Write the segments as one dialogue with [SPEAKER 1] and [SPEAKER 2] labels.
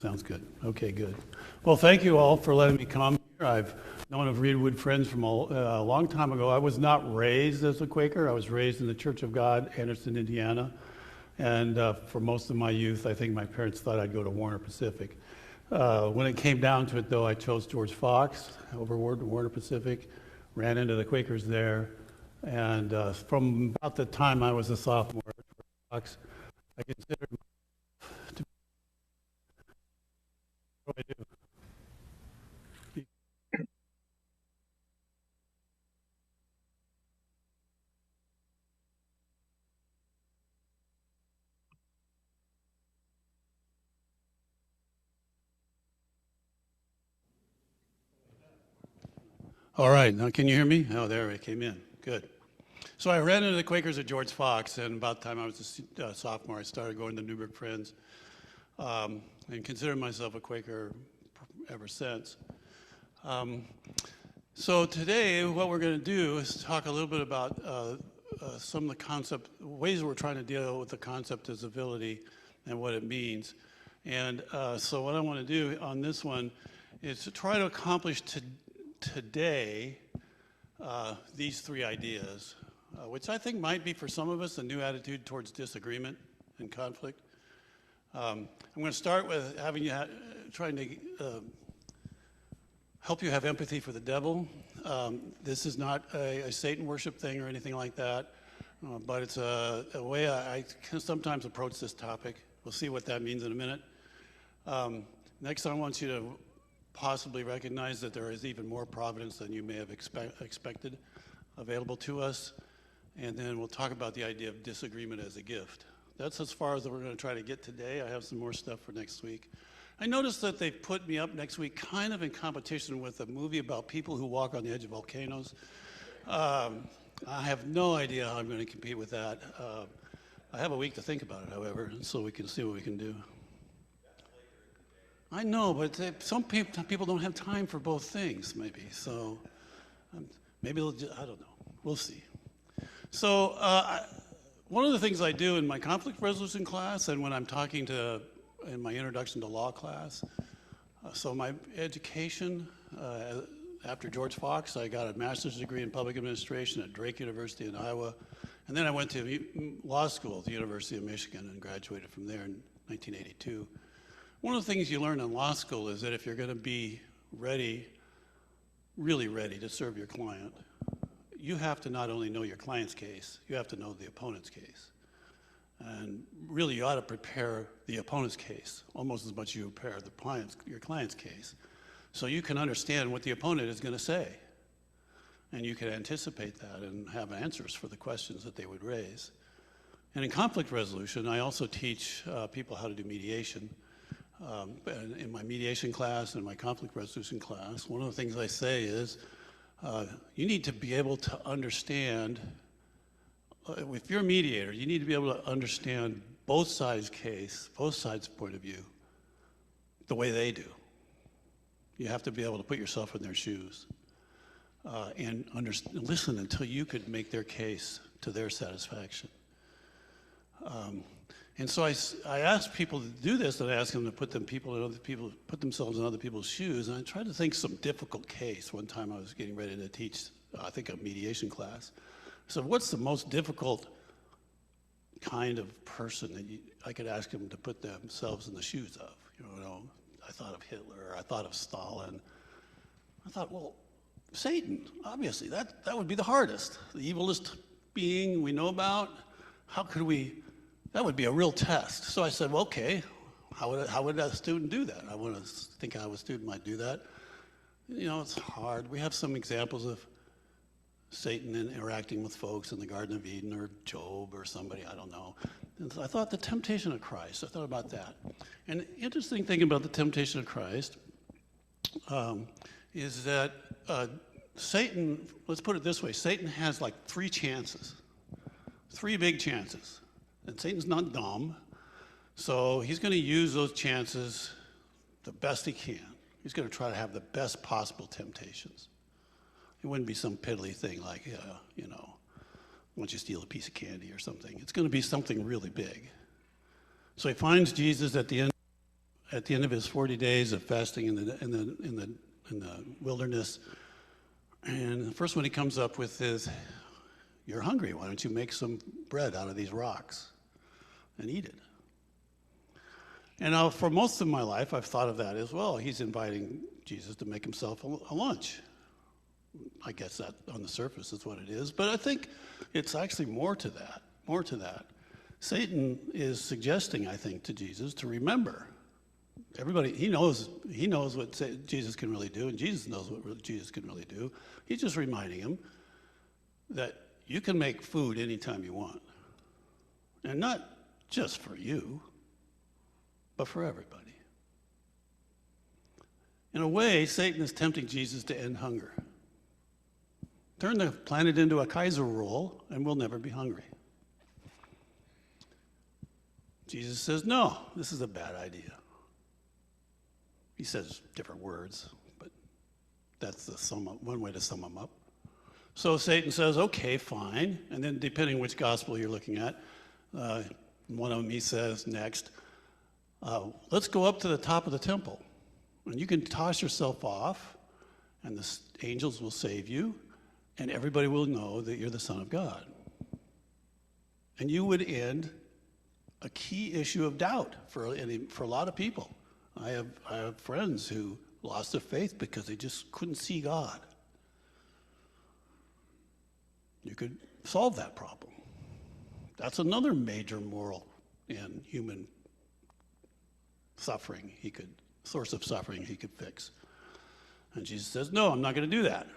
[SPEAKER 1] Sounds good. Okay, good. Well, thank you all for letting me come here. I've known of Reedwood friends from a long time ago. I was not raised as a Quaker. I was raised in the Church of God, Anderson, Indiana. And for most of my youth, I think my parents thought I'd go to Warner Pacific. When it came down to it, though, I chose George Fox over Warner Pacific, ran into the Quakers there. And from about the time I was a sophomore at George Fox, I considered myself to be. What do I do? All right, now can you hear me? Oh, there it came in. Good. So I ran into the Quakers at George Fox, and about the time I was a sophomore, I started going to Newburgh Friends, and considered myself a Quaker ever since. So today, what we're going to do is talk a little bit about some of the ways we're trying to deal with the concept of civility and what it means. And so what I want to do on this one is to try to accomplish today these three ideas, which I think might be for some of us a new attitude towards disagreement and conflict. I'm going to start with having you trying to help you have empathy for the devil. This is not a Satan worship thing or anything like that, but it's a way I can sometimes approach this topic. We'll see what that means in a minute. Next, I want you to possibly recognize that there is even more providence than you may have expected available to us. And then we'll talk about the idea of disagreement as a gift. That's as far as we're going to try to get today. I have some more stuff for next week. I noticed that they've put me up next week kind of in competition with a movie about people who walk on the edge of volcanoes. I have no idea how I'm going to compete with that. I have a week to think about it, however, so we can see what we can do. I know, but some people don't have time for both things, maybe. So maybe I don't know. We'll see. So one of the things I do in my conflict resolution class and when I'm talking in my introduction to law class, so my education, after George Fox, I got a master's degree in public administration at Drake University in Iowa. And then I went to law school at the University of Michigan and graduated from there in 1982. One of the things you learn in law school is that if you're going to be ready, really ready to serve your client, you have to not only know your client's case, you have to know the opponent's case. And really, you ought to prepare the opponent's case almost as much as you prepare your client's case. So you can understand what the opponent is going to say. And you can anticipate that and have answers for the questions that they would raise. And in conflict resolution, I also teach people how to do mediation. In my mediation class and my conflict resolution class, one of the things I say is you need to be able to understand, if you're a mediator, you need to be able to understand both sides' case, both sides' point of view, the way they do. You have to be able to put yourself in their shoes and listen until you could make their case to their satisfaction. And so I asked people to do this, and I asked them to put themselves in other people's shoes, and I tried to think some difficult case. One time I was getting ready to teach, I think, a mediation class. So what's the most difficult kind of person that I could ask them to put themselves in the shoes of? You know, I thought of Hitler, I thought of Stalin. I thought, well, Satan, obviously, that would be the hardest. The evilest being we know about, how could we? That would be a real test. So I said, well, okay, how would a student do that? I want to think how a student might do that. You know, it's hard. We have some examples of Satan interacting with folks in the Garden of Eden or Job or somebody, I don't know. And so I thought the temptation of Christ, I thought about that. And the interesting thing about the temptation of Christ is that Satan, let's put it this way, Satan has like three big chances. And Satan's not dumb, so he's going to use those chances the best he can. He's going to try to have the best possible temptations. It wouldn't be some piddly thing like, you know, once you steal a piece of candy or something. It's going to be something really big. So he finds Jesus at the end at the end of his 40 days of fasting in the wilderness, and the first one he comes up with is, "You're hungry. Why don't you make some bread out of these rocks and eat it?" And for most of my life, I've thought of that as well. He's inviting Jesus to make himself a lunch. I guess that on the surface is what it is, but I think it's actually more to that. Satan is suggesting, I think, to Jesus to remember. Everybody, he knows what Jesus can really do, and Jesus knows what Jesus can really do. He's just reminding him that you can make food anytime you want. And not just for you, but for everybody. In a way, Satan is tempting Jesus to end hunger. Turn the planet into a Kaiser roll, and we'll never be hungry. Jesus says, no, this is a bad idea. He says different words, but that's one way to sum them up. So Satan says, okay, fine. And then depending which gospel you're looking at, one of them he says next, let's go up to the top of the temple. And you can toss yourself off, and the angels will save you, and everybody will know that you're the Son of God. And you would end a key issue of doubt for a lot of people. I have friends who lost their faith because they just couldn't see God. You could solve that problem. That's another major moral and human suffering source of suffering he could fix. And Jesus says, no, I'm not going to do that.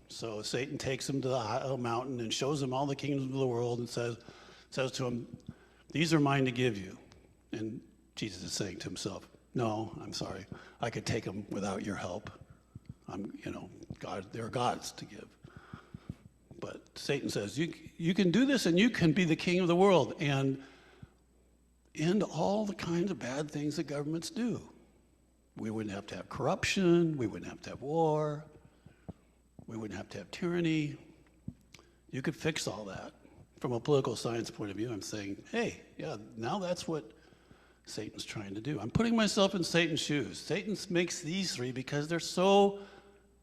[SPEAKER 1] So Satan takes him to the mountain and shows him all the kingdoms of the world and says to him, these are mine to give you. And Jesus is saying to himself, no, I'm sorry. I could take them without your help. God, there are gods to give. But Satan says, you can do this and you can be the king of the world and end all the kinds of bad things that governments do. We wouldn't have to have corruption. We wouldn't have to have war. We wouldn't have to have tyranny. You could fix all that. From a political science point of view, I'm saying, hey, yeah, now that's what Satan's trying to do. I'm putting myself in Satan's shoes. Satan makes these three because they're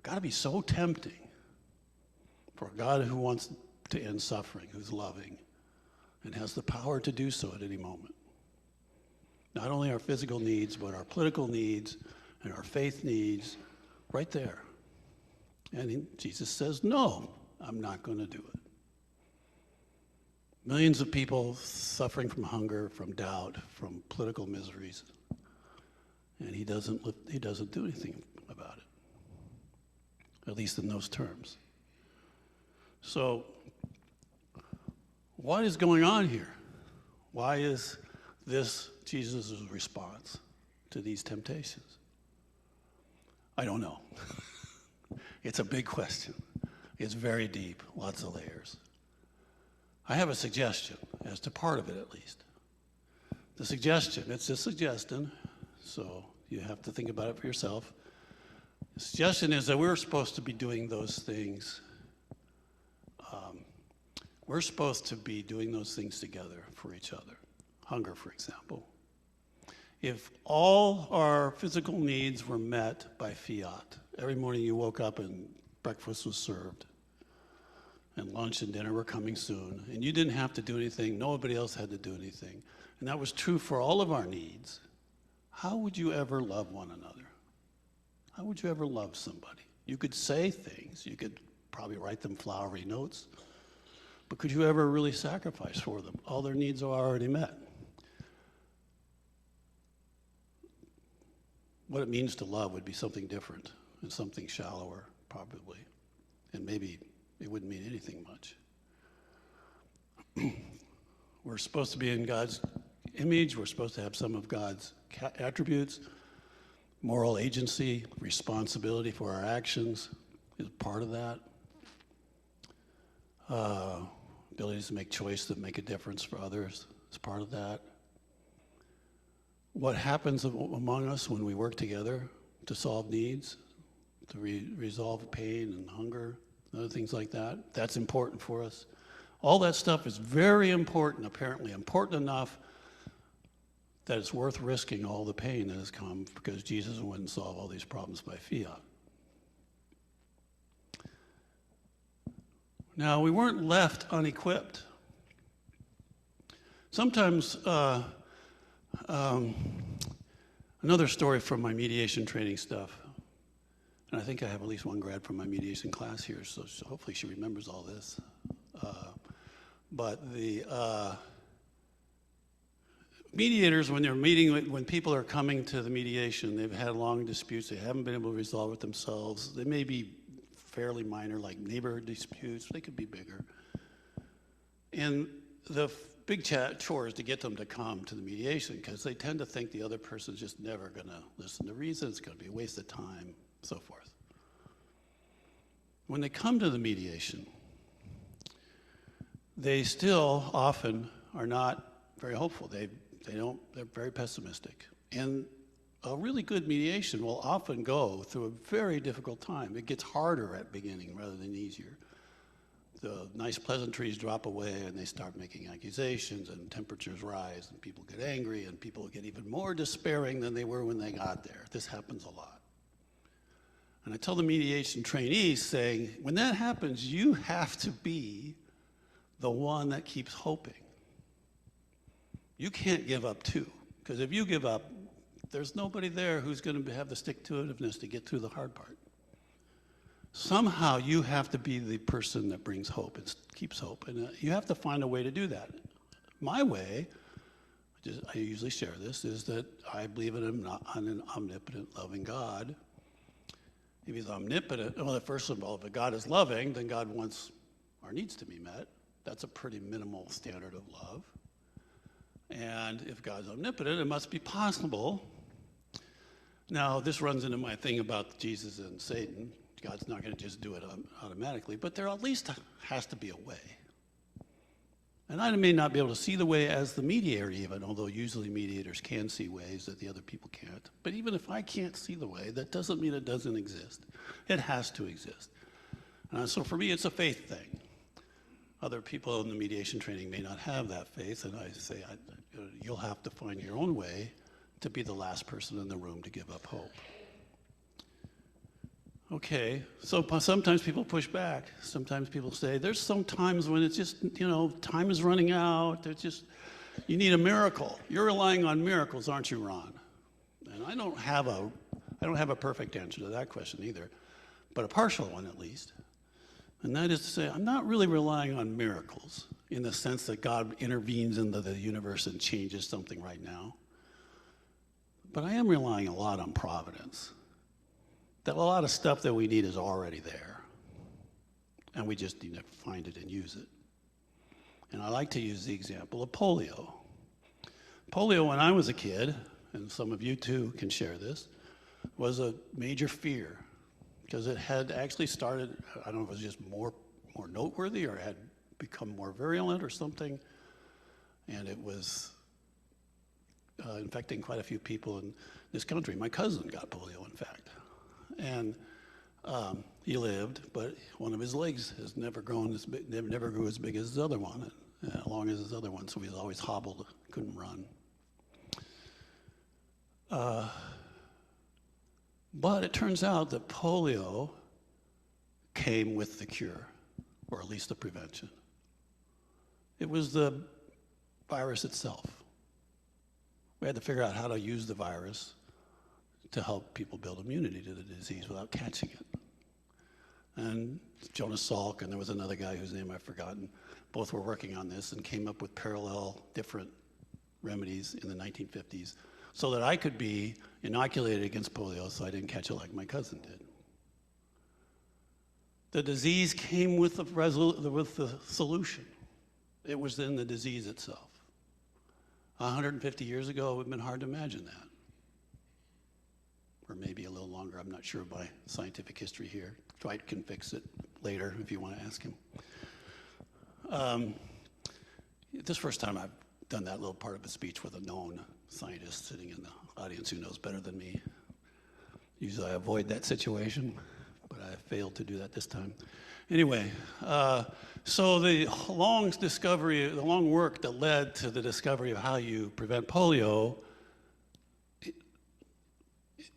[SPEAKER 1] got to be so tempting for a God who wants to end suffering, who's loving, and has the power to do so at any moment. Not only our physical needs, but our political needs and our faith needs, right there. And Jesus says, no, I'm not going to do it. Millions of people suffering from hunger, from doubt, from political miseries, and he doesn't do anything about it, at least in those terms. So, what is going on here? Why is this Jesus' response to these temptations? I don't know. It's a big question. It's very deep, lots of layers. I have a suggestion, as to part of it at least. It's a suggestion, so you have to think about it for yourself. The suggestion is that we're supposed to be doing those things. We're supposed to be doing those things together for each other. Hunger, for example. If all our physical needs were met by fiat, every morning you woke up and breakfast was served, and lunch and dinner were coming soon, and you didn't have to do anything, nobody else had to do anything, and that was true for all of our needs, how would you ever love one another? How would you ever love somebody? You could say things, you could probably write them flowery notes, but could you ever really sacrifice for them? All their needs are already met. What it means to love would be something different and something shallower, probably, and maybe it wouldn't mean anything much. We're supposed to be in God's image. We're supposed to have some of God's attributes. Moral agency, responsibility for our actions is part of that. Abilities to make choices that make a difference for others is part of that. What happens among us when we work together to solve needs, to resolve pain and hunger, other things like that, that's important for us. All that stuff is very important, apparently, important enough that it's worth risking all the pain that has come because Jesus wouldn't solve all these problems by fiat. Now, we weren't left unequipped. Sometimes, another story from my mediation training stuff, and I think I have at least one grad from my mediation class here, so hopefully she remembers all this. But the mediators, when they're meeting, when people are coming to the mediation, they've had long disputes, they haven't been able to resolve it themselves. They may be fairly minor, like neighborhood disputes, they could be bigger. And the big chore is to get them to come to the mediation, because they tend to think the other person's just never gonna listen to reason, it's gonna be a waste of time, so forth. When they come to the mediation, they still often are not very hopeful. They're very pessimistic. And a really good mediation will often go through a very difficult time. It gets harder at beginning rather than easier. The nice pleasantries drop away and they start making accusations and temperatures rise and people get angry and people get even more despairing than they were when they got there. This happens a lot. And I tell the mediation trainees saying, when that happens, you have to be the one that keeps hoping. You can't give up too, because if you give up, there's nobody there who's going to have the stick-to-itiveness to get through the hard part. Somehow you have to be the person that brings hope and keeps hope, and you have to find a way to do that. My way, I usually share this, is that I believe in an omnipotent, loving God. If he's omnipotent, well, first of all, if God is loving, then God wants our needs to be met. That's a pretty minimal standard of love. And if God's omnipotent, it must be possible. Now, this runs into my thing about Jesus and Satan. God's not going to just do it automatically, but there at least has to be a way. And I may not be able to see the way as the mediator even, although usually mediators can see ways that the other people can't. But even if I can't see the way, that doesn't mean it doesn't exist. It has to exist. So for me, it's a faith thing. Other people in the mediation training may not have that faith, and I say, you'll have to find your own way to be the last person in the room to give up hope. Okay, so sometimes people push back. Sometimes people say, there's some times when it's just, time is running out. You need a miracle. You're relying on miracles, aren't you, Ron? And I don't have a perfect answer to that question either, but a partial one at least. And that is to say, I'm not really relying on miracles in the sense that God intervenes into the universe and changes something right now. But I am relying a lot on providence. That a lot of stuff that we need is already there. And we just need to find it and use it. And I like to use the example of polio. Polio, when I was a kid, and some of you too can share this, was a major fear. Because it had actually started, I don't know if it was just more noteworthy or had become more virulent or something. And it was infecting quite a few people in this country. My cousin got polio, in fact. And he lived, but one of his legs has never grown as big, never grew as big as his other one, as long as his other one, so he was always hobbled, couldn't run. But it turns out that polio came with the cure, or at least the prevention. It was the virus itself. We had to figure out how to use the virus to help people build immunity to the disease without catching it. And Jonas Salk, and there was another guy whose name I've forgotten, both were working on this and came up with parallel different remedies in the 1950s so that I could be inoculated against polio so I didn't catch it like my cousin did. The disease came with the solution. It was in the disease itself. 150 years ago, it would have been hard to imagine that. Or maybe a little longer, I'm not sure of my scientific history here. Dwight can fix it later if you want to ask him. This first time I've done that little part of a speech with a known scientist sitting in the audience who knows better than me. Usually I avoid that situation, but I failed to do that this time. Anyway, so the long work that led to the discovery of how you prevent polio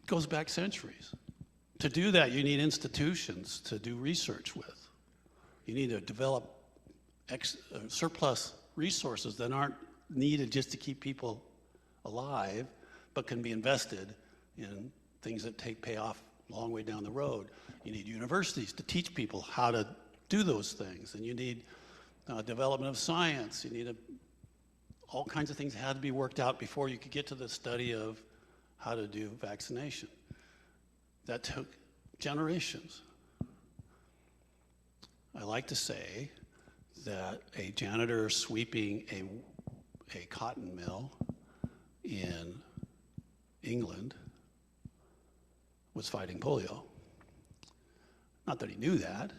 [SPEAKER 1] goes back centuries. To do that, you need institutions to do research with. You need to develop surplus resources that aren't needed just to keep people alive, but can be invested in things that pay off a long way down the road. You need universities to teach people how to do those things, and you need development of science. You need all kinds of things had to be worked out before you could get to the study of how to do vaccination. That took generations. I like to say that a janitor sweeping a cotton mill in England was fighting polio. Not that he knew that,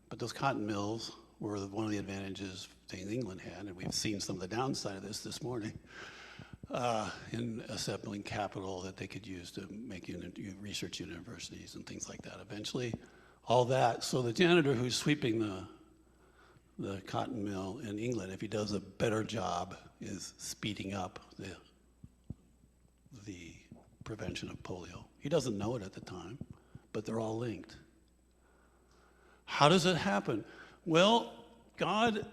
[SPEAKER 1] but those cotton mills were one of the advantages things England had, and we've seen some of the downside of this morning, in assembling capital that they could use to make research universities and things like that. Eventually, all that, so the janitor who's sweeping the cotton mill in England, if he does a better job, is speeding up the prevention of polio. He doesn't know it at the time, but they're all linked. How does it happen? Well, God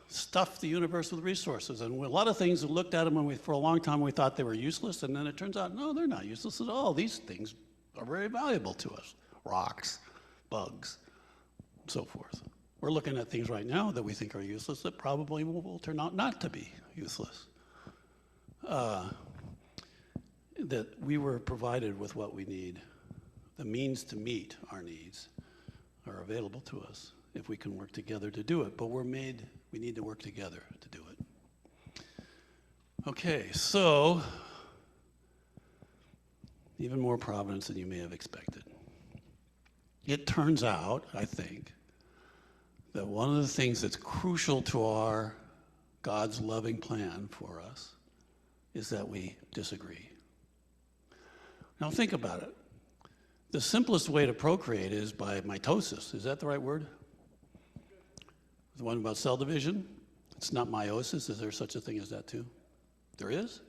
[SPEAKER 1] stuffed the universe with resources, and a lot of things we looked at them for a long time we thought they were useless, and then it turns out, no, they're not useless at all. These things are very valuable to us. Rocks, bugs, so forth. We're looking at things right now that we think are useless that probably will turn out not to be useless. That we were provided with what we need. The means to meet our needs are available to us if we can work together to do it. But we need to work together to do it. Okay, so even more providence than you may have expected. It turns out, I think, that one of the things that's crucial to God's loving plan for us is that we disagree. Now think about it. The simplest way to procreate is by mitosis. Is that the right word? The one about cell division? It's not meiosis. Is there such a thing as that too? There is?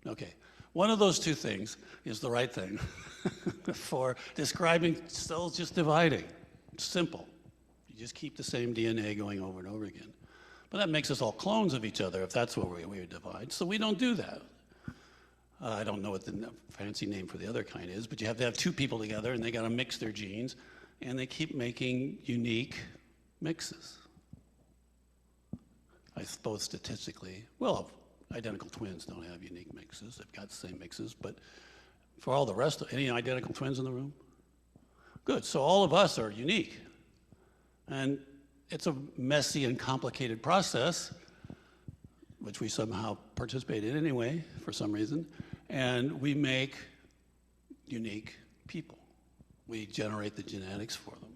[SPEAKER 1] Okay. One of those two things is the right thing for describing cells just dividing. It's simple. You just keep the same DNA going over and over again. But that makes us all clones of each other if that's what we divide. So we don't do that. I don't know what the fancy name for the other kind is, but you have to have two people together and they got to mix their genes, and they keep making unique mixes. I suppose statistically, well, identical twins don't have unique mixes. They've got the same mixes, but for all the rest, any identical twins in the room? Good, so all of us are unique. And it's a messy and complicated process, which we somehow participate in anyway, for some reason, and we make unique people. We generate the genetics for them.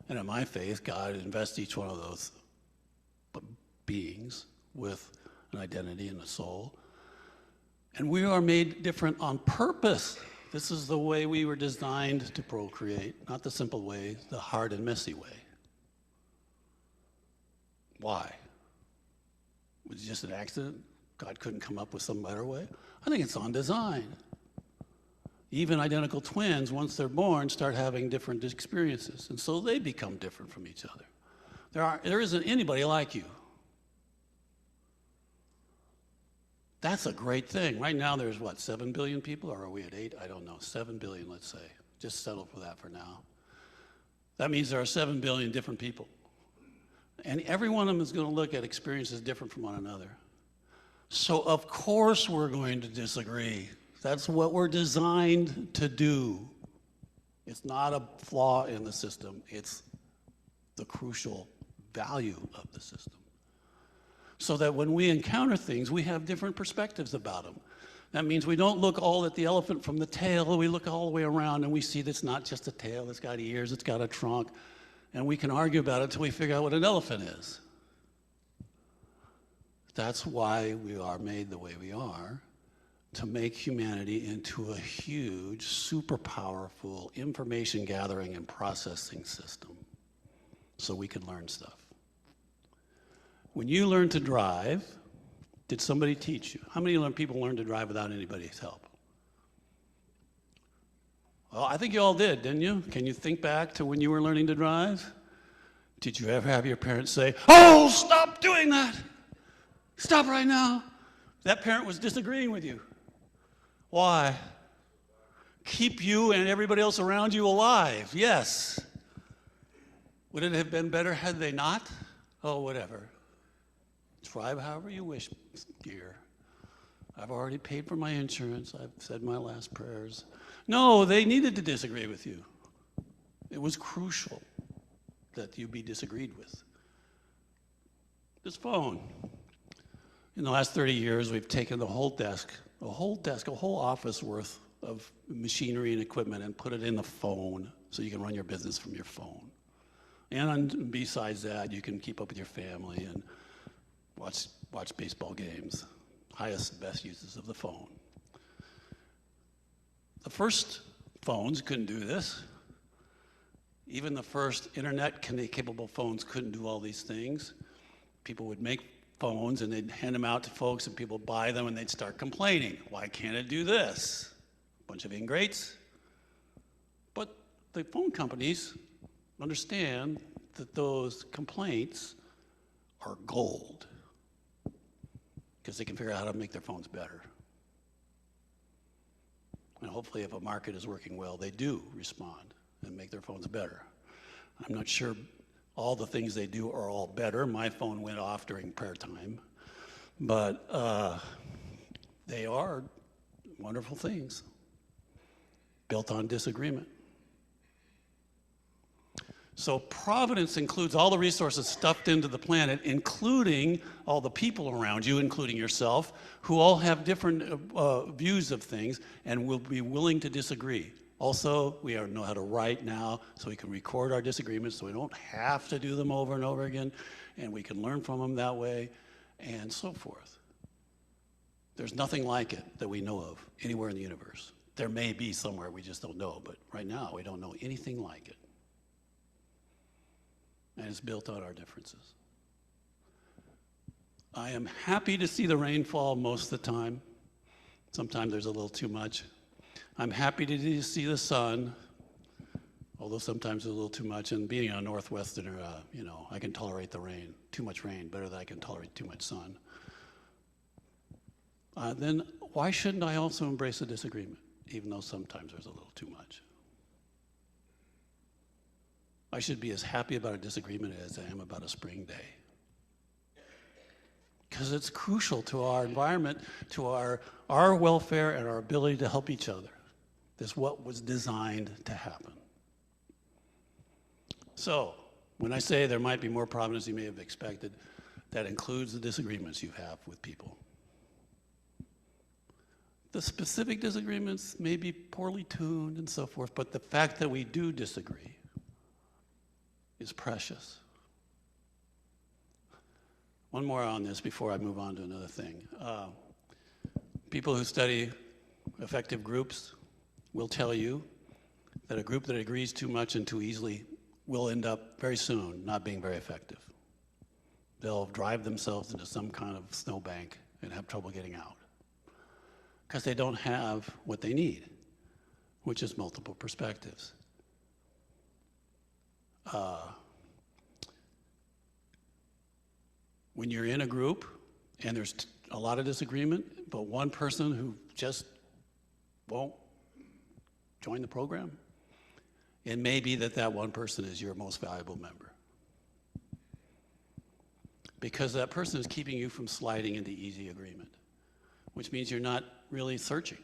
[SPEAKER 1] And in my faith, God invests each one of those beings with an identity and a soul. And we are made different on purpose. This is the way we were designed to procreate, not the simple way, the hard and messy way. Why? Was it just an accident? God couldn't come up with some better way? I think it's on design. Even identical twins, once they're born, start having different experiences, and so they become different from each other. There isn't anybody like you. That's a great thing. Right now there's, 7 billion people, or are we at 8? I don't know, 7 billion, let's say. Just settle for that for now. That means there are 7 billion different people. And every one of them is going to look at experiences different from one another. So of course we're going to disagree. That's what we're designed to do. It's not a flaw in the system. It's the crucial value of the system. So that when we encounter things, we have different perspectives about them. That means we don't look all at the elephant from the tail. We look all the way around and we see that it's not just a tail. It's got ears. It's got a trunk. And we can argue about it until we figure out what an elephant is. That's why we are made the way we are, to make humanity into a huge, super powerful information gathering and processing system so we can learn stuff. When you learn to drive, did somebody teach you? How many people learn to drive without anybody's help? Well, I think you all did, didn't you? Can you think back to when you were learning to drive? Did you ever have your parents say, "Oh, stop doing that! Stop right now"? That parent was disagreeing with you. Why? Keep you and everybody else around you alive, yes. Would it have been better had they not? Oh, whatever. Drive however you wish, dear. I've already paid for my insurance. I've said my last prayers. No, they needed to disagree with you. It was crucial that you be disagreed with. This phone. In the last 30 years, we've taken the whole desk, a whole office worth of machinery and equipment and put it in the phone so you can run your business from your phone. And besides that, you can keep up with your family and watch baseball games. Highest and best uses of the phone. The first phones couldn't do this. Even the first internet-capable phones couldn't do all these things. People would make phones and they'd hand them out to folks and people would buy them and they'd start complaining. Why can't it do this? Bunch of ingrates. But the phone companies understand that those complaints are gold because they can figure out how to make their phones better. And hopefully if a market is working well, they do respond and make their phones better. I'm not sure all the things they do are all better. My phone went off during prayer time, but they are wonderful things built on disagreement. So providence includes all the resources stuffed into the planet, including all the people around you, including yourself, who all have different views of things and will be willing to disagree. Also, we know how to write now, so we can record our disagreements so we don't have to do them over and over again, and we can learn from them that way, and so forth. There's nothing like it that we know of anywhere in the universe. There may be somewhere we just don't know, but right now we don't know anything like it. And it's built on our differences. I am happy to see the rainfall most of the time. Sometimes there's a little too much. I'm happy to see the sun, although sometimes there's a little too much. And being a Northwesterner, I can tolerate the rain, too much rain, better than I can tolerate too much sun. Then why shouldn't I also embrace a disagreement, even though sometimes there's a little too much? I should be as happy about a disagreement as I am about a spring day. Because it's crucial to our environment, to our welfare and our ability to help each other. This is what was designed to happen. So, when I say there might be more providence you may have expected, that includes the disagreements you have with people. The specific disagreements may be poorly tuned and so forth, but the fact that we do disagree is precious. One more on this before I move on to another thing. People who study effective groups will tell you that a group that agrees too much and too easily will end up very soon not being very effective. They'll drive themselves into some kind of snowbank and have trouble getting out because they don't have what they need, which is multiple perspectives. When you're in a group and there's a lot of disagreement, but one person who just won't join the program, it may be that one person is your most valuable member. Because that person is keeping you from sliding into easy agreement, which means you're not really searching.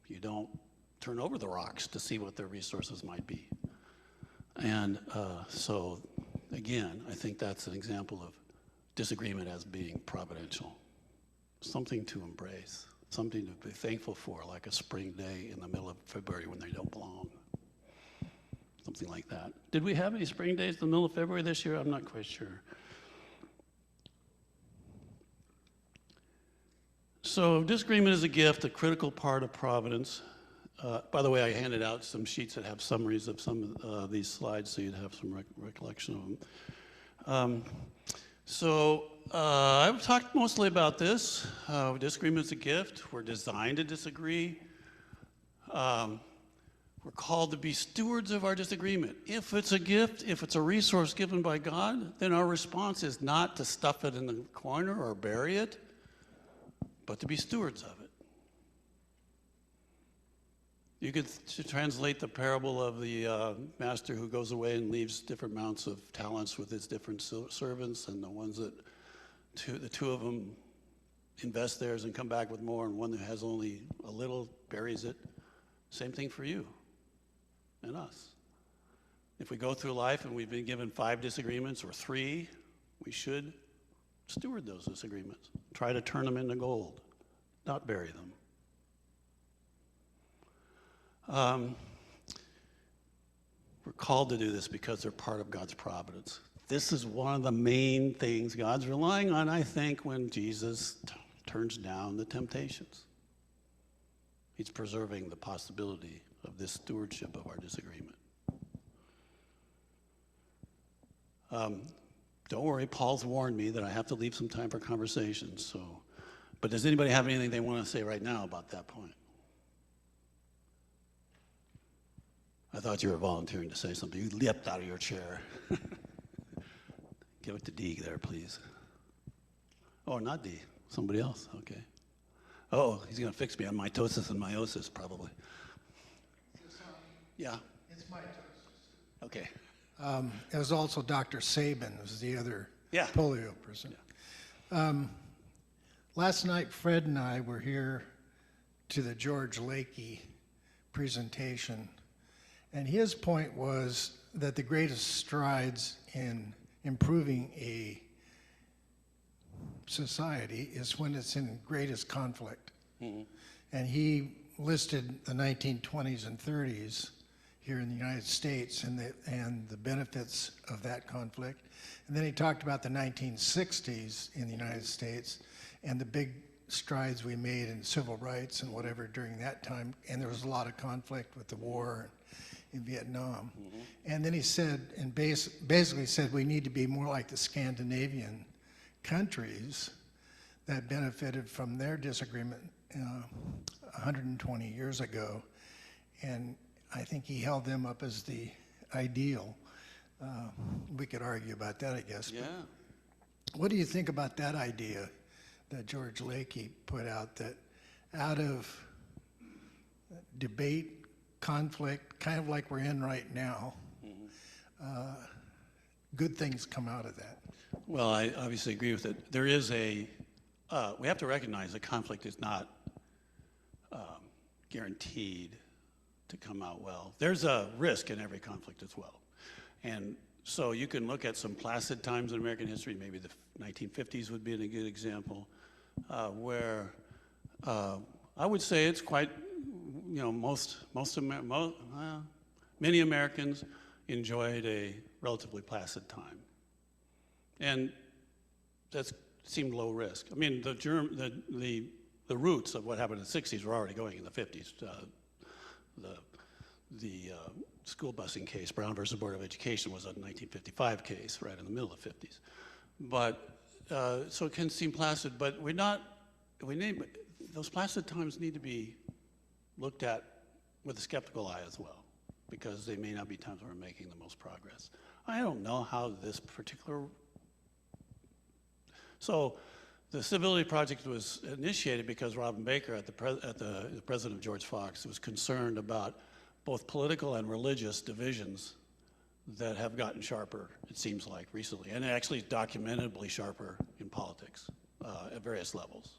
[SPEAKER 1] You don't turn over the rocks to see what their resources might be. And so, again, I think that's an example of disagreement as being providential. Something to embrace, something to be thankful for, like a spring day in the middle of February when they don't belong. Something like that. Did we have any spring days in the middle of February this year? I'm not quite sure. So disagreement is a gift, a critical part of providence. By the way, I handed out some sheets that have summaries of some of these slides so you'd have some recollection of them. I've talked mostly about this. Disagreement is a gift. We're designed to disagree. We're called to be stewards of our disagreement. If it's a gift, if it's a resource given by God, then our response is not to stuff it in the corner or bury it, but to be stewards of it. You could translate the parable of the master who goes away and leaves different amounts of talents with his different servants, and the ones that the two of them invest theirs and come back with more, and one that has only a little buries it. Same thing for you and us. If we go through life and we've been given 5 disagreements or 3, we should steward those disagreements. Try to turn them into gold, not bury them. We're called to do this because they're part of God's providence. This is one of the main things God's relying on, I think, when Jesus turns down the temptations. He's preserving the possibility of this stewardship of our disagreement. Don't worry, Paul's warned me that I have to leave some time for conversation. But does anybody have anything they want to say right now about that point? I thought you were volunteering to say something. You leapt out of your chair. Give it to D there, please. Oh, not D. Somebody else. Okay. Oh, he's going to fix me on mitosis and meiosis, probably. Yeah.
[SPEAKER 2] It's mitosis.
[SPEAKER 1] Okay.
[SPEAKER 2] It was also Dr. Sabin, was the other polio person. Yeah. Last night, Fred and I were here to the George Lakey presentation, and his point was that the greatest strides in improving a society is when it's in greatest conflict. Mm-hmm. And he listed the 1920s and 30s here in the United States and the benefits of that conflict. And then he talked about the 1960s in the United States and the big strides we made in civil rights and whatever during that time. And there was a lot of conflict with the war in Vietnam. Mm-hmm. And then he said, and basically said, we need to be more like the Scandinavian countries that benefited from their disagreement 120 years ago. And I think he held them up as the ideal. We could argue about that, I guess.
[SPEAKER 1] Yeah.
[SPEAKER 2] What do you think about that idea that George Lakey put out, that out of debate, conflict, kind of like we're in right now, mm-hmm. Good things come out of that?
[SPEAKER 1] Well, I obviously agree with it. There is we have to recognize that conflict is not guaranteed to come out well. There's a risk in every conflict as well. And so you can look at some placid times in American history, maybe the 1950s would be a good example, where I would say it's quite, many Americans enjoyed a relatively placid time. And that seemed low risk. I mean, the roots of what happened in the 60s were already going in the 50s. The school busing case, Brown versus Board of Education, was a 1955 case, right in the middle of the 50s. But, so it can seem placid, but those placid times need to be looked at with a skeptical eye as well, because they may not be times when we're making the most progress. I don't know how this particular, so the Civility Project was initiated because Robin Baker, the president of George Fox, was concerned about both political and religious divisions that have gotten sharper, it seems like, recently, and actually documentably sharper in politics at various levels.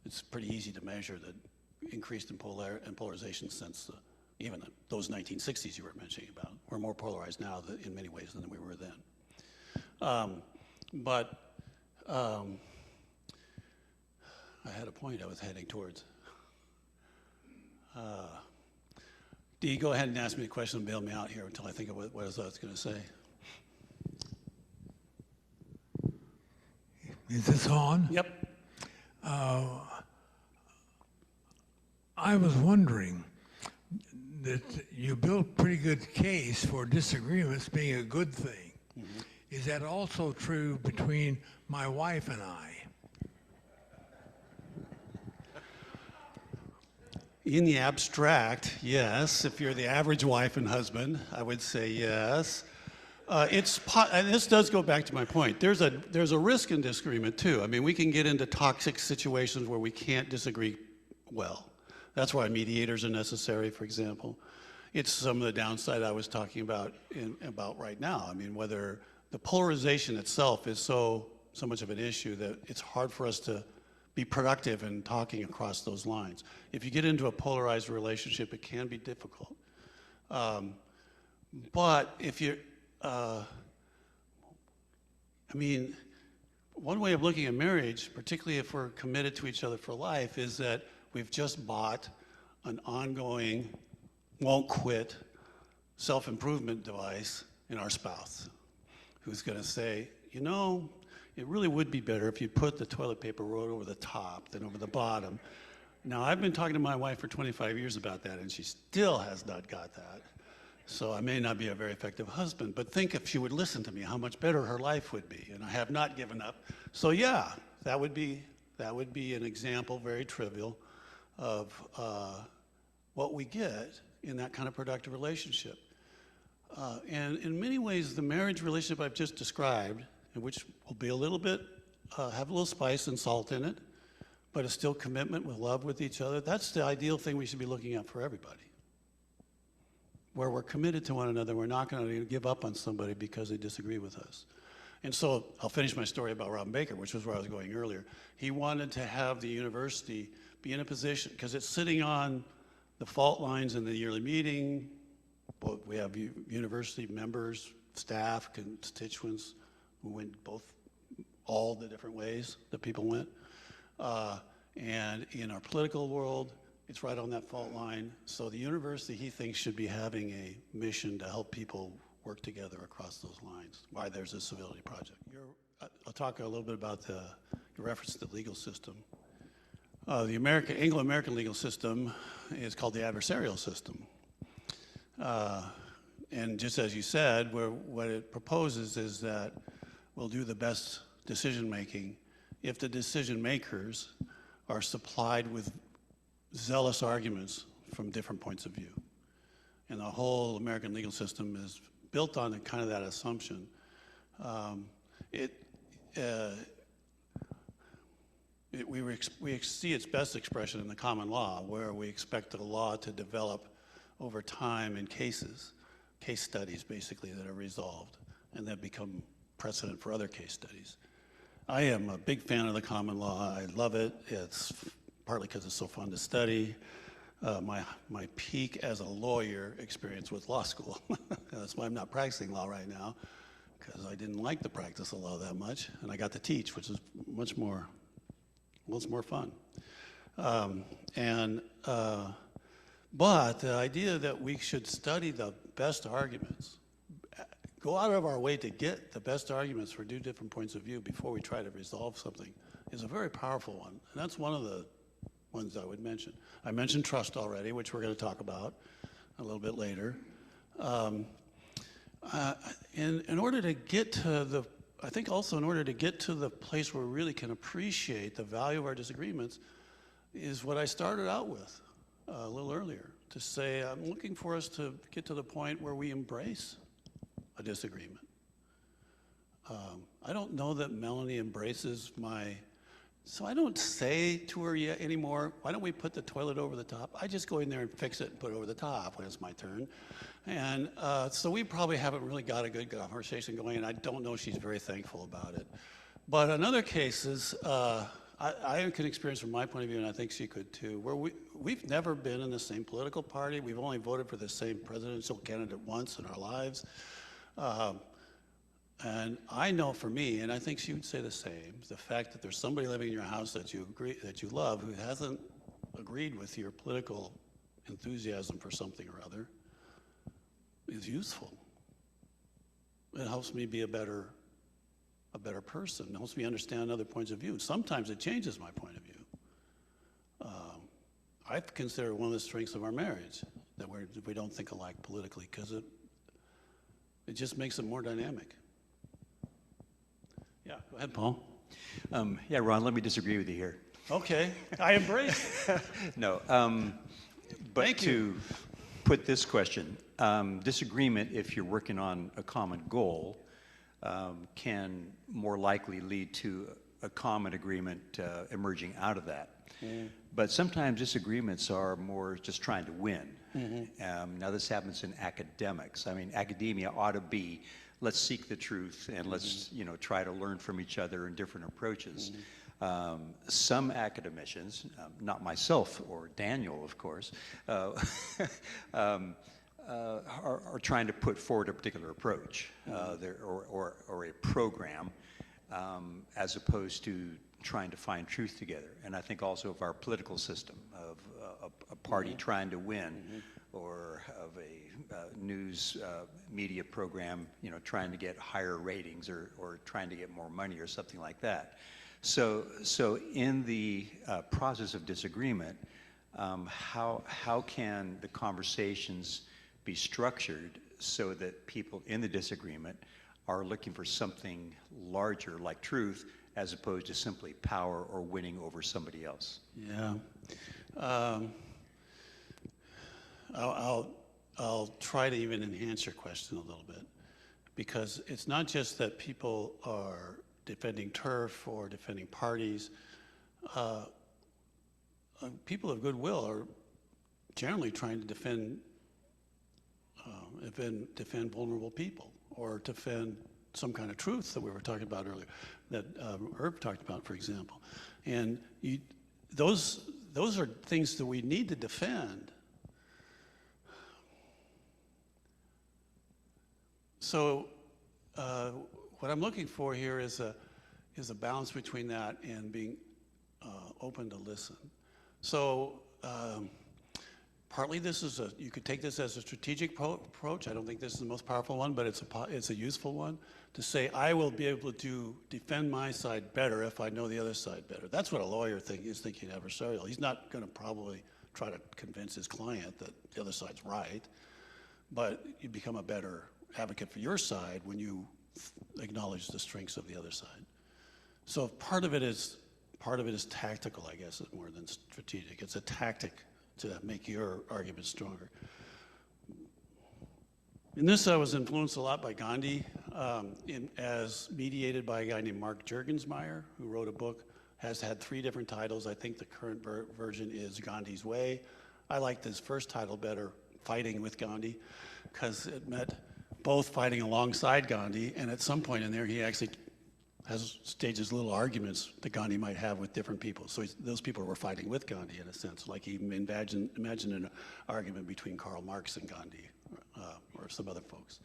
[SPEAKER 1] It's pretty easy to measure the increased in polarization since even those 1960s you were mentioning about. We're more polarized now in many ways than we were then. I had a point I was heading towards. Dee, go ahead and ask me a question and bail me out here until I think of what I was going to say.
[SPEAKER 3] Is this on?
[SPEAKER 1] Yep.
[SPEAKER 3] I was wondering that you built a pretty good case for disagreements being a good thing. Mm-hmm. Is that also true between my wife and I?
[SPEAKER 1] In the abstract, yes. If you're the average wife and husband, I would say yes. And this does go back to my point. There's a risk in disagreement too. I mean, we can get into toxic situations where we can't disagree well. That's why mediators are necessary, for example. It's some of the downside I was talking about right now. I mean, whether the polarization itself is so much of an issue that it's hard for us to be productive in talking across those lines. If you get into a polarized relationship, it can be difficult. But if you, I mean, one way of looking at marriage, particularly if we're committed to each other for life, is that we've just bought an ongoing, won't quit self-improvement device in our spouse, who's going to say, you know, it really would be better if you put the toilet paper roll over the top than over the bottom. Now, I've been talking to my wife for 25 years about that, and she still has not got that. So I may not be a very effective husband, but think if she would listen to me, how much better her life would be. And I have not given up. So yeah, that would be an example, very trivial, of what we get in that kind of productive relationship. And in many ways, the marriage relationship I've just described, which will be a little bit, have a little spice and salt in it, but it's still commitment with love with each other. That's the ideal thing we should be looking at for everybody. Where we're committed to one another, we're not going to give up on somebody because they disagree with us. And so I'll finish my story about Robin Baker, which was where I was going earlier. He wanted to have the university be in a position, because it's sitting on the fault lines in the yearly meeting. We have university members, staff, constituents who went all the different ways that people went. And in our political world, it's right on that fault line. So the university, he thinks, should be having a mission to help people work together across those lines, why there's a civility project. I'll talk a little bit about your reference to the legal system. The Anglo-American legal system is called the adversarial system. And just as you said, what it proposes is that we'll do the best decision-making if the decision makers are supplied with zealous arguments from different points of view. And the whole American legal system is built on kind of that assumption. We see its best expression in the common law, where we expect the law to develop over time in case studies basically that are resolved and that become precedent for other case studies. I am a big fan of the common law. I love it. It's partly because it's so fun to study. My peak as a lawyer experience was law school. That's why I'm not practicing law right now, because I didn't like the practice of law that much, and I got to teach, which is much more, well, it's more fun. But the idea that we should study the best arguments, go out of our way to get the best arguments for two different points of view before we try to resolve something, is a very powerful one. And that's one of the ones I would mention. I mentioned trust already, which we're going to talk about a little bit later. In order to get to I think also in order to get to the place where we really can appreciate the value of our disagreements is what I started out with a little earlier, to say I'm looking for us to get to the point where we embrace a disagreement. I don't know that Melanie embraces so I don't say to her yet anymore, why don't we put the toilet over the top? I just go in there and fix it and put it over the top when it's my turn. And so we probably haven't really got a good conversation going, and I don't know she's very thankful about it. But in other cases, I can experience from my point of view, and I think she could too, where we've never been in the same political party. We've only voted for the same presidential candidate once in our lives. And I know for me, and I think she would say the same, the fact that there's somebody living in your house that you love, who hasn't agreed with your political enthusiasm for something or other, is useful. It helps me be a better person. It helps me understand other points of view. Sometimes it changes my point of view. I consider one of the strengths of our marriage that we don't think alike politically, because it just makes it more dynamic. Yeah, go ahead, Paul.
[SPEAKER 4] Yeah, Ron, let me disagree with you here.
[SPEAKER 1] Okay, I embrace it.
[SPEAKER 4] No, But
[SPEAKER 1] Thank you.
[SPEAKER 4] to put this question, disagreement, if you're working on a common goal, can more likely lead to a common agreement emerging out of that. But sometimes disagreements are more just trying to win. Now this happens in academics. I mean, academia ought to be, let's seek the truth and let's try to learn from each other in different approaches. Some academicians, not myself or Daniel, of course, are trying to put forward a particular approach or a program as opposed to trying to find truth together. And I think also of our political system, of a party trying to win, or of a news media program, trying to get higher ratings or trying to get more money or something like that. So in the process of disagreement, how can the conversations be structured so that people in the disagreement are looking for something larger like truth as opposed to simply power or winning over somebody else?
[SPEAKER 1] Yeah. I'll try to even enhance your question a little bit, because it's not just that people are defending turf or defending parties. People of goodwill are generally trying to defend vulnerable people, or defend some kind of truth that we were talking about earlier, that Herb talked about, for example. And those are things that we need to defend. So what I'm looking for here is a balance between that and being open to listen. So partly you could take this as a strategic approach. I don't think this is the most powerful one, but it's a useful one, to say, I will be able to defend my side better if I know the other side better. That's what a lawyer is thinking adversarial. He's not going to probably try to convince his client that the other side's right, but you become a better advocate for your side when you acknowledge the strengths of the other side. So part of it is tactical, I guess, more than strategic. It's a tactic to make your argument stronger. In this, I was influenced a lot by Gandhi, as mediated by a guy named Mark Juergensmeyer, who wrote a book, has had 3 different titles. I think the current version is Gandhi's Way. I liked his first title better, Fighting with Gandhi, because it meant both fighting alongside Gandhi, and at some point in there, he actually stages little arguments that Gandhi might have with different people. So those people were fighting with Gandhi in a sense, like he imagined an argument between Karl Marx and Gandhi, or some other folks.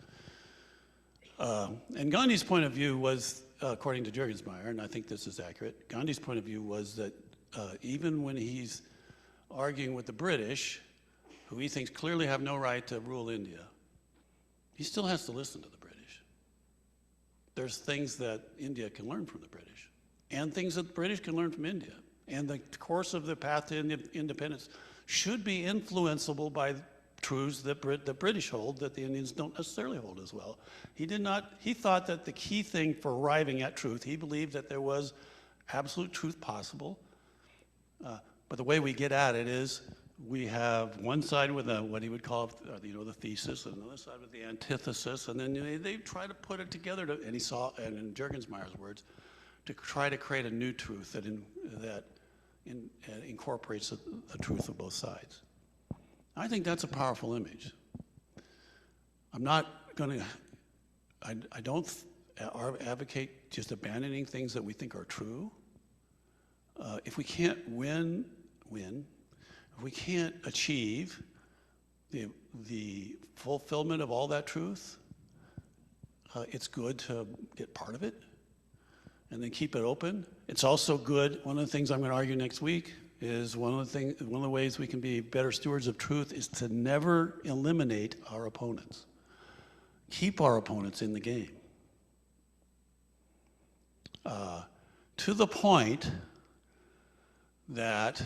[SPEAKER 1] And Gandhi's point of view was, according to Juergensmeyer, and I think this is accurate, Gandhi's point of view was that even when he's arguing with the British, who he thinks clearly have no right to rule India, he still has to listen to the British. There's things that India can learn from the British, and things that the British can learn from India. And the course of the path to independence should be influenceable by truths that the British hold that the Indians don't necessarily hold as well. He thought that the key thing for arriving at truth, he believed that there was absolute truth possible, but the way we get at it is we have one side with what he would call the thesis, and another side with the antithesis, and then they try to put it together, and in Juergensmeyer's words, to try to create a new truth that incorporates the truth of both sides. I think that's a powerful image. I'm not going to, I don't advocate just abandoning things that we think are true. If we can't win, if we can't achieve the fulfillment of all that truth, it's good to get part of it and then keep it open. It's also good, one of the things I'm going to argue next week is one of the ways we can be better stewards of truth is to never eliminate our opponents. Keep our opponents in the game. To the point that,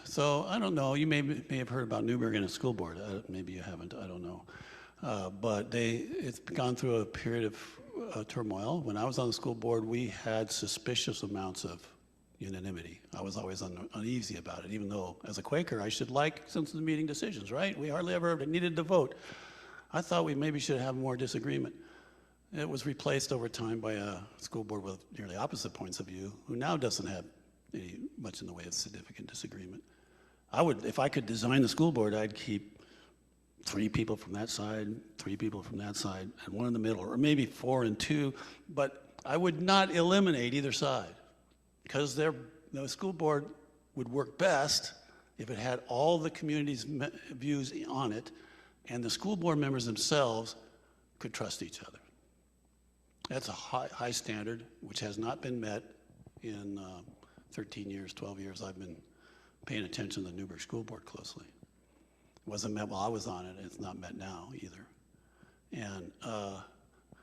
[SPEAKER 1] so I don't know, you may have heard about Newberg and a school board. Maybe you haven't, I don't know. But it's gone through a period of turmoil. When I was on the school board, we had suspicious amounts of unanimity. I was always uneasy about it, even though as a Quaker I should like sense of the meeting decisions, right? We hardly ever needed to vote. I thought we maybe should have more disagreement. It was replaced over time by a school board with nearly opposite points of view, who now doesn't have much in the way of significant disagreement. If I could design the school board, I'd keep 3 people from that side, 3 people from that side, and 1 in the middle, or maybe 4 and 2, but I would not eliminate either side, because the school board would work best if it had all the community's views on it, and the school board members themselves could trust each other. That's a high standard, which has not been met in 13 years, 12 years. I've been paying attention to the Newburgh School Board closely. It wasn't met while I was on it, and it's not met now either. And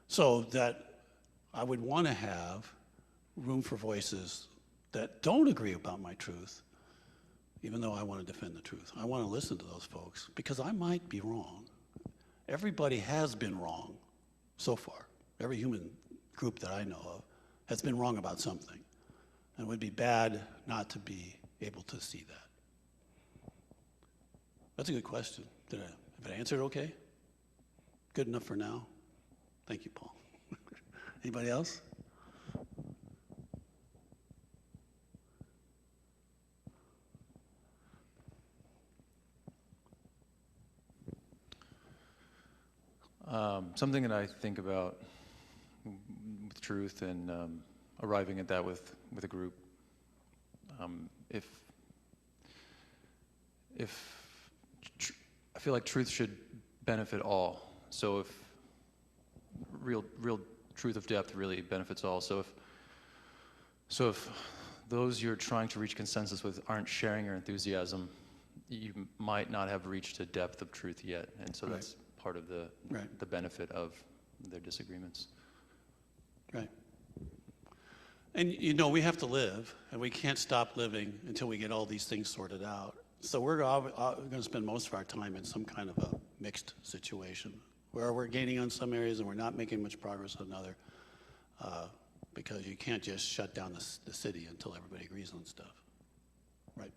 [SPEAKER 1] so that I would want to have room for voices that don't agree about my truth, even though I want to defend the truth. I want to listen to those folks, because I might be wrong. Everybody has been wrong so far. Every human group that I know of has been wrong about something. And it would be bad not to be able to see that. That's a good question. Did I answer it okay? Good enough for now? Thank you, Paul. Anybody else?
[SPEAKER 5] Something that I think about with truth and arriving at that with a group. I feel like truth should benefit all. So if real truth of depth really benefits all. So if those you're trying to reach consensus with aren't sharing your enthusiasm, you might not have reached a depth of truth yet. And so that's part of the benefit of their disagreements.
[SPEAKER 1] Right. And we have to live, and we can't stop living until we get all these things sorted out. So we're going to spend most of our time in some kind of a mixed situation, where we're gaining on some areas and we're not making much progress on another, because you can't just shut down the city until everybody agrees on stuff. Right.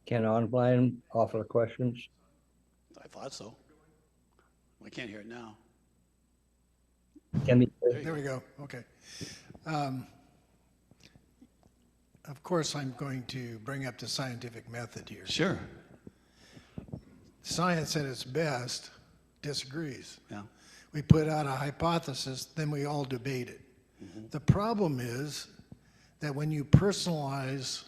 [SPEAKER 6] Can online offer questions?
[SPEAKER 1] I thought so. I can't hear it now.
[SPEAKER 6] Can be.
[SPEAKER 2] There we go. Okay. Of course, I'm going to bring up the scientific method here.
[SPEAKER 1] Sure.
[SPEAKER 2] Science at its best disagrees.
[SPEAKER 1] Yeah.
[SPEAKER 2] We put out a hypothesis, then we all debate it. Mm-hmm. The problem is that when you personalize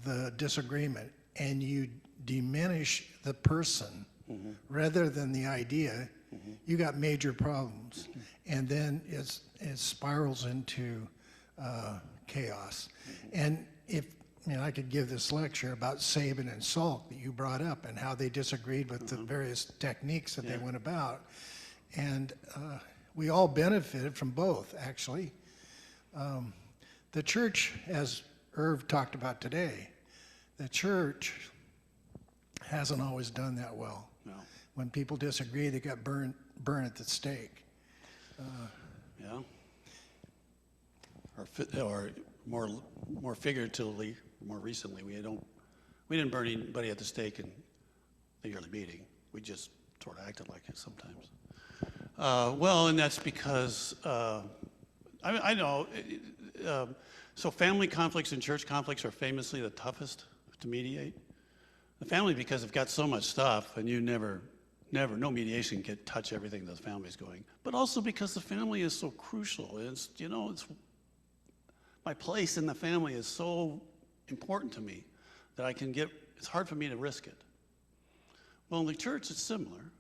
[SPEAKER 2] the disagreement and you diminish the person rather than the idea, you got major problems. And then it spirals into chaos. And I could give this lecture about Sabin and Salk that you brought up and how they disagreed with the various techniques that they went about. And we all benefited from both, actually. The church, as Irv talked about today, the church hasn't always done that well.
[SPEAKER 1] No.
[SPEAKER 2] When people disagree, they got burned at the stake.
[SPEAKER 1] Yeah. Or more figuratively, more recently, we didn't burn anybody at the stake in the yearly meeting. We just sort of acted like it sometimes. Well, and that's because I know. So family conflicts and church conflicts are famously the toughest to mediate. The family, because they've got so much stuff, and you never, no mediation can touch everything the family's going. But also because the family is so crucial. It's my place in the family is so important to me that it's hard for me to risk it. Well, in the church, it's similar.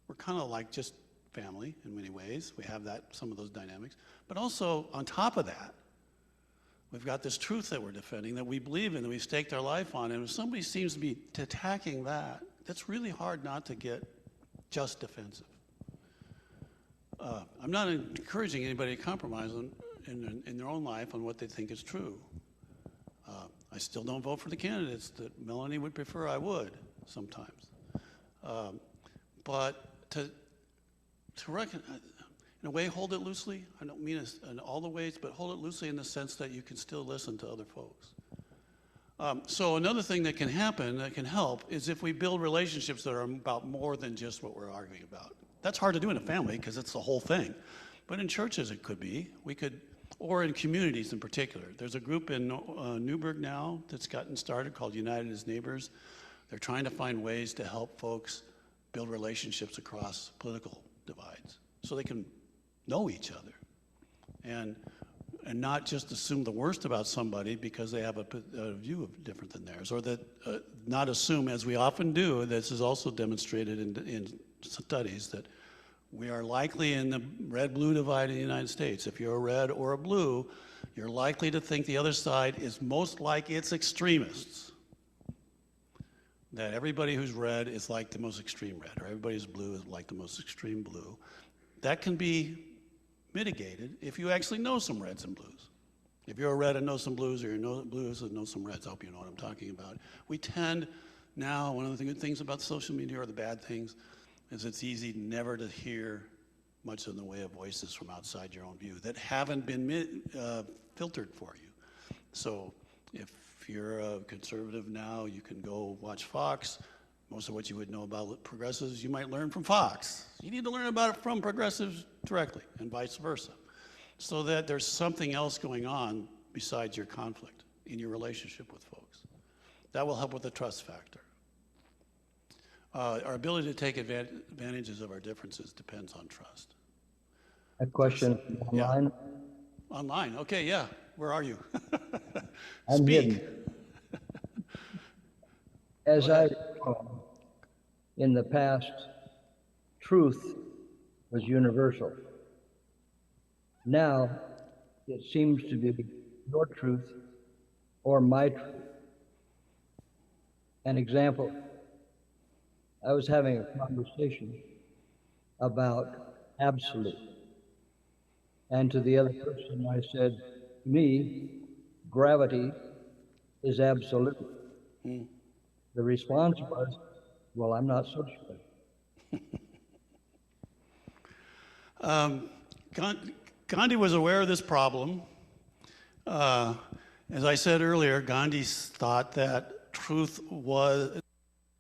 [SPEAKER 1] We're kind of like just family in many ways. We have some of those dynamics. But also, on top of that, we've got this truth that we're defending, that we believe in, that we've staked our life on. And if somebody seems to be attacking that, that's really hard not to get just defensive. I'm not encouraging anybody to compromise in their own life on what they think is true. I still don't vote for the candidates that Melanie would prefer I would sometimes. But to recognize, in a way, hold it loosely. I don't mean in all the ways, but hold it loosely in the sense that you can still listen to other folks. So another thing that can happen, that can help, is if we build relationships that are about more than just what we're arguing about. That's hard to do in a family because it's the whole thing. But in churches it could be. We could, or in communities in particular. There's a group in Newburgh now that's gotten started called United as Neighbors. They're trying to find ways to help folks build relationships across political divides so they can know each other. And not just assume the worst about somebody because they have a view of different than theirs, or that not assume, as we often do. This is also demonstrated in studies, that we are likely in the red-blue divide in the United States. If you're a red or a blue, you're likely to think the other side is most like its extremists. That everybody who's red is like the most extreme red, or everybody who's blue is like the most extreme blue. That can be mitigated if you actually know some reds and blues. If you're a red and know some blues, or you know blues and know some reds, I hope you know what I'm talking about. We tend now, one of the good things about social media, or the bad things, is it's easy never to hear much in the way of voices from outside your own view that haven't been filtered for you. So if you're a conservative now, you can go watch Fox. Most of what you would know about progressives, you might learn from Fox. You need to learn about it from progressives directly, and vice versa, so that there's something else going on besides your conflict in your relationship with folks. That will help with the trust factor. Our ability to take advantages of our differences depends on trust.
[SPEAKER 6] A question
[SPEAKER 1] Yeah.
[SPEAKER 6] online.
[SPEAKER 1] Online, okay, yeah. Where are you?
[SPEAKER 6] I'm
[SPEAKER 1] Speak.
[SPEAKER 6] hidden. As I recall, in the past, truth was universal. Now, it seems to be your truth or my truth. An example, I was having a conversation about absolute. And to the other person, I said, to me, gravity is absolute. The response was, well, I'm not so sure.
[SPEAKER 1] Gandhi was aware of this problem. As I said earlier, Gandhi thought that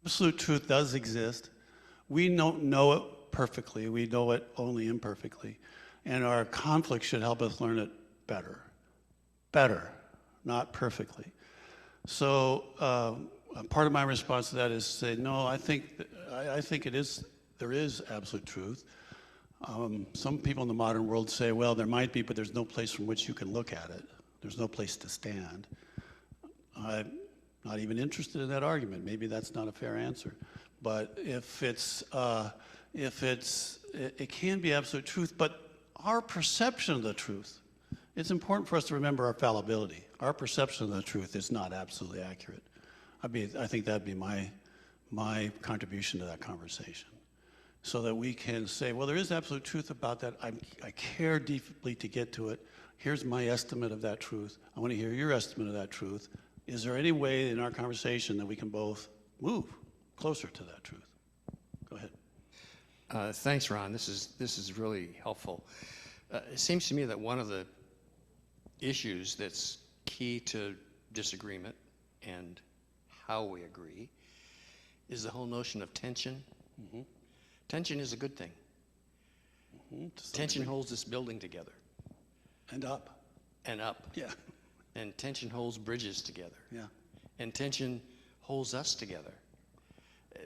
[SPEAKER 1] absolute truth does exist. We don't know it perfectly. We know it only imperfectly. And our conflict should help us learn it better. Better, not perfectly. So part of my response to that is to say, no, I think there is absolute truth. Some people in the modern world say, well, there might be, but there's no place from which you can look at it. There's no place to stand. I'm not even interested in that argument. Maybe that's not a fair answer. But it can be absolute truth, but our perception of the truth, it's important for us to remember our fallibility. Our perception of the truth is not absolutely accurate. I think that'd be my contribution to that conversation, so that we can say, well, there is absolute truth about that. I care deeply to get to it. Here's my estimate of that truth. I want to hear your estimate of that truth. Is there any way in our conversation that we can both move closer to that truth? Go ahead.
[SPEAKER 7] Thanks, Ron. This is really helpful. It seems to me that one of the issues that's key to disagreement and how we agree is the whole notion of tension. Mm-hmm. Tension is a good thing. Mm-hmm. Tension holds this building together.
[SPEAKER 1] And up.
[SPEAKER 7] And up.
[SPEAKER 1] Yeah.
[SPEAKER 7] And tension holds bridges together.
[SPEAKER 1] Yeah.
[SPEAKER 7] And tension holds us together.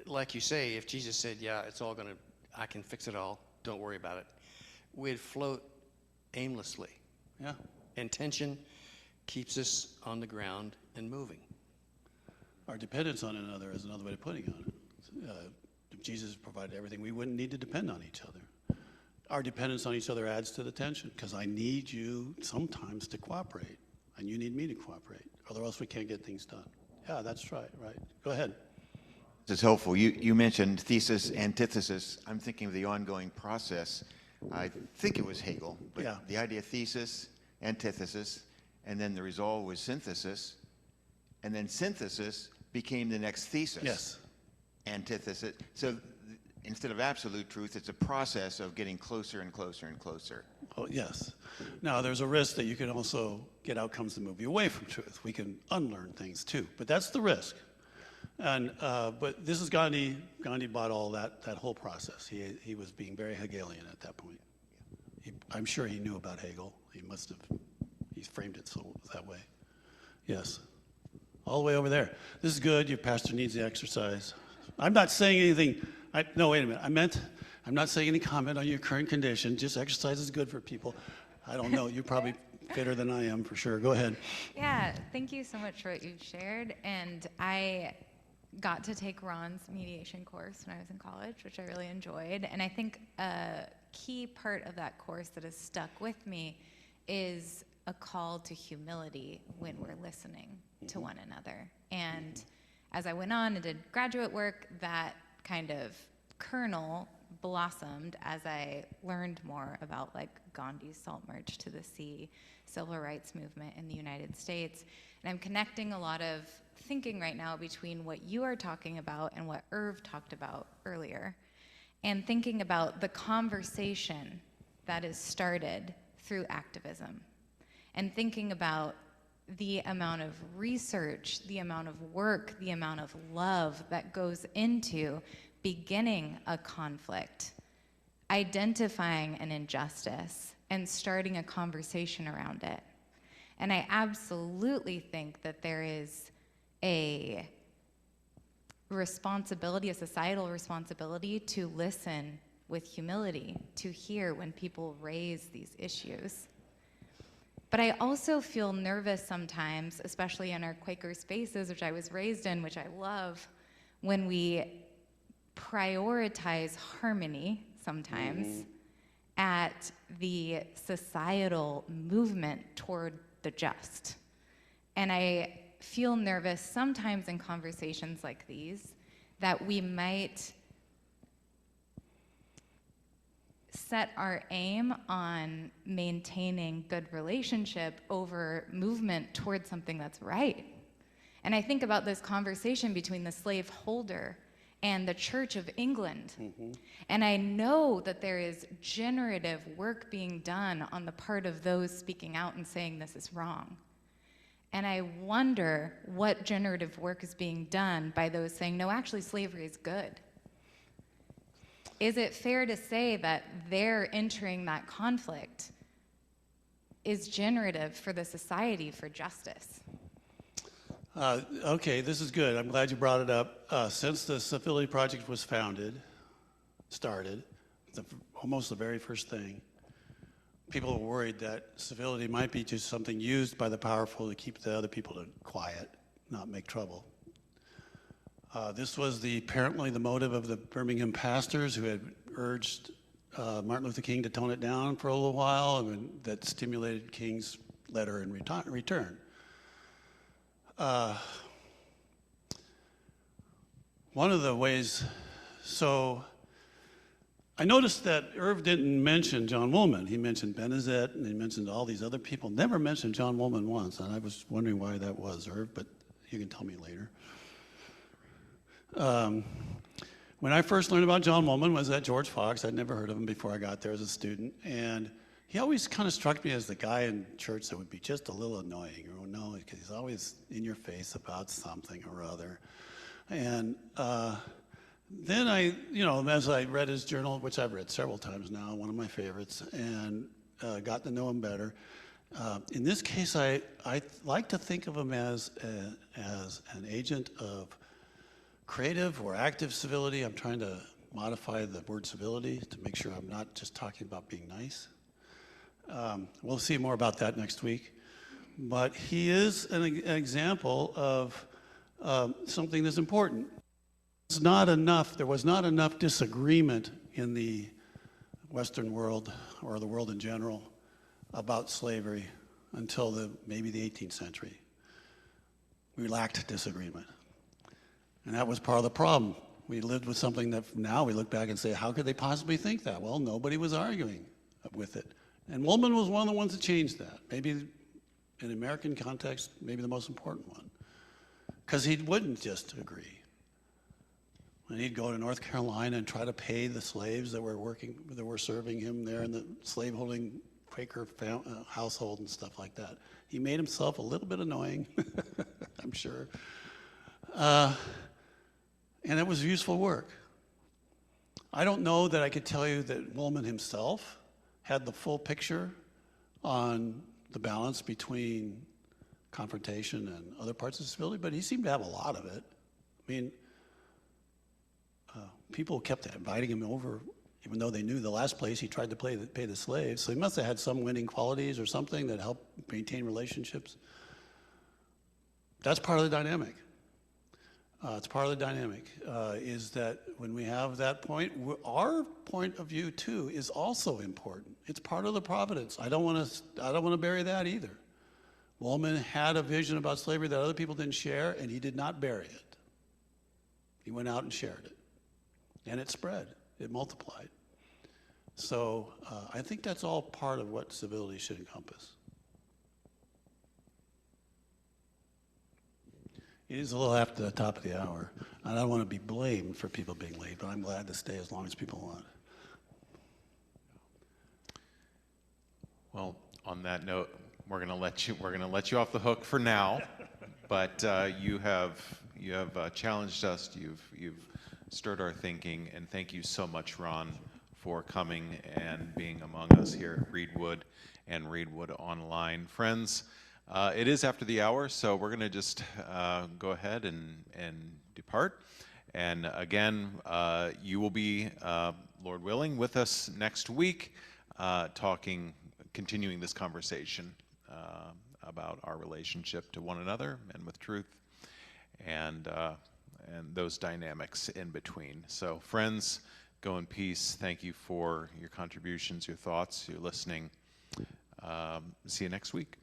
[SPEAKER 7] Like you say, if Jesus said, yeah, it's all going to, I can fix it all, don't worry about it, we'd float aimlessly.
[SPEAKER 1] Yeah.
[SPEAKER 7] And tension keeps us on the ground and moving.
[SPEAKER 1] Our dependence on another is another way of putting it. If Jesus provided everything, we wouldn't need to depend on each other. Our dependence on each other adds to the tension, because I need you sometimes to cooperate, and you need me to cooperate, otherwise we can't get things done. Yeah, that's right. Go ahead.
[SPEAKER 8] This is helpful. You mentioned thesis, antithesis. I'm thinking of the ongoing process. I think it was Hegel, but
[SPEAKER 1] yeah.
[SPEAKER 8] The idea of thesis, antithesis, and then the result was synthesis, and then synthesis became the next thesis.
[SPEAKER 1] Yes.
[SPEAKER 8] Antithesis. So instead of absolute truth, it's a process of getting closer and closer and closer.
[SPEAKER 1] Oh, yes. Now, there's a risk that you can also get outcomes that move you away from truth. We can unlearn things too, but that's the risk. And but this is Gandhi. Gandhi bought all that whole process. He was being very Hegelian at that point. I'm sure he knew about Hegel. He framed it that way. Yes. All the way over there. This is good. Your pastor needs the exercise. I'm not saying anything. No, wait a minute. I'm not saying any comment on your current condition. Just exercise is good for people. I don't know. You're probably fitter than I am, for sure. Go ahead.
[SPEAKER 9] Yeah, thank you so much for what you've shared. And I got to take Ron's mediation course when I was in college, which I really enjoyed. And I think a key part of that course that has stuck with me is a call to humility when we're listening to one another. And as I went on and did graduate work, that kind of kernel blossomed as I learned more about like Gandhi's salt march to the sea, civil rights movement in the United States. And I'm connecting a lot of thinking right now between what you are talking about and what Irv talked about earlier, and thinking about the conversation that is started through activism, and thinking about the amount of research, the amount of work, the amount of love that goes into beginning a conflict, identifying an injustice, and starting a conversation around it. And I absolutely think that there is a responsibility, a societal responsibility, to listen with humility, to hear when people raise these issues. But I also feel nervous sometimes, especially in our Quaker spaces, which I was raised in, which I love, when we prioritize harmony sometimes at the societal movement toward the just. And I feel nervous sometimes in conversations like these that we might set our aim on maintaining good relationship over movement towards something that's right. And I think about this conversation between the slaveholder and the Church of England. And I know that there is generative work being done on the part of those speaking out and saying this is wrong. And I wonder what generative work is being done by those saying, no, actually slavery is good. Is it fair to say that their entering that conflict is generative for the society for justice?
[SPEAKER 1] Okay, this is good. I'm glad you brought it up. Since the Civility Project was started, almost the very first thing, people were worried that civility might be just something used by the powerful to keep the other people quiet, not make trouble. This was apparently the motive of the Birmingham pastors who had urged Martin Luther King to tone it down for a little while, and that stimulated King's letter in return. One of the ways, so I noticed that Irv didn't mention John Woolman. He mentioned Benezet and he mentioned all these other people, never mentioned John Woolman once, and I was wondering why that was, Irv, but you can tell me later. When I first learned about John Woolman was at George Fox. I'd never heard of him before I got there as a student, and he always kind of struck me as the guy in church that would be just a little annoying, or no, because he's always in your face about something or other. And then as I read his journal, which I've read several times now, one of my favorites, and got to know him better. In this case, I like to think of him as an agent of creative or active civility. I'm trying to modify the word civility to make sure I'm not just talking about being nice. We'll see more about that next week. But he is an example of something that's important. There was not enough disagreement in the Western world, or the world in general, about slavery until maybe the 18th century. We lacked disagreement. And that was part of the problem. We lived with something that now we look back and say, how could they possibly think that? Well, nobody was arguing with it. And Woolman was one of the ones that changed that. Maybe in American context, maybe the most important one. Because he wouldn't just agree. And he'd go to North Carolina and try to pay the slaves that were serving him there in the slaveholding Quaker household and stuff like that. He made himself a little bit annoying, I'm sure. And it was useful work. I don't know that I could tell you that Woolman himself had the full picture on the balance between confrontation and other parts of civility, but he seemed to have a lot of it. I mean, people kept inviting him over, even though they knew the last place he tried to pay the slaves. So he must have had some winning qualities or something that helped maintain relationships. That's part of the dynamic. It's part of the dynamic, is that when we have that point, our point of view too is also important. It's part of the providence. I don't want to bury that either. Woolman had a vision about slavery that other people didn't share, and he did not bury it. He went out and shared it, and it spread. It multiplied. So I think that's all part of what civility should encompass. It is a little after the top of the hour. I don't want to be blamed for people being late, but I'm glad to stay as long as people want.
[SPEAKER 10] Well, on that note, we're going to let you off the hook for now. But you have challenged us. You've stirred our thinking, and thank you so much, Ron, for coming and being among us here at Reedwood and Reedwood Online. Friends, it is after the hour, so we're going to just go ahead and depart. And again, you will be, Lord willing, with us next week, continuing this conversation about our relationship to one another and with truth, and those dynamics in between. So, friends, go in peace. Thank you for your contributions, your thoughts, your listening. See you next week.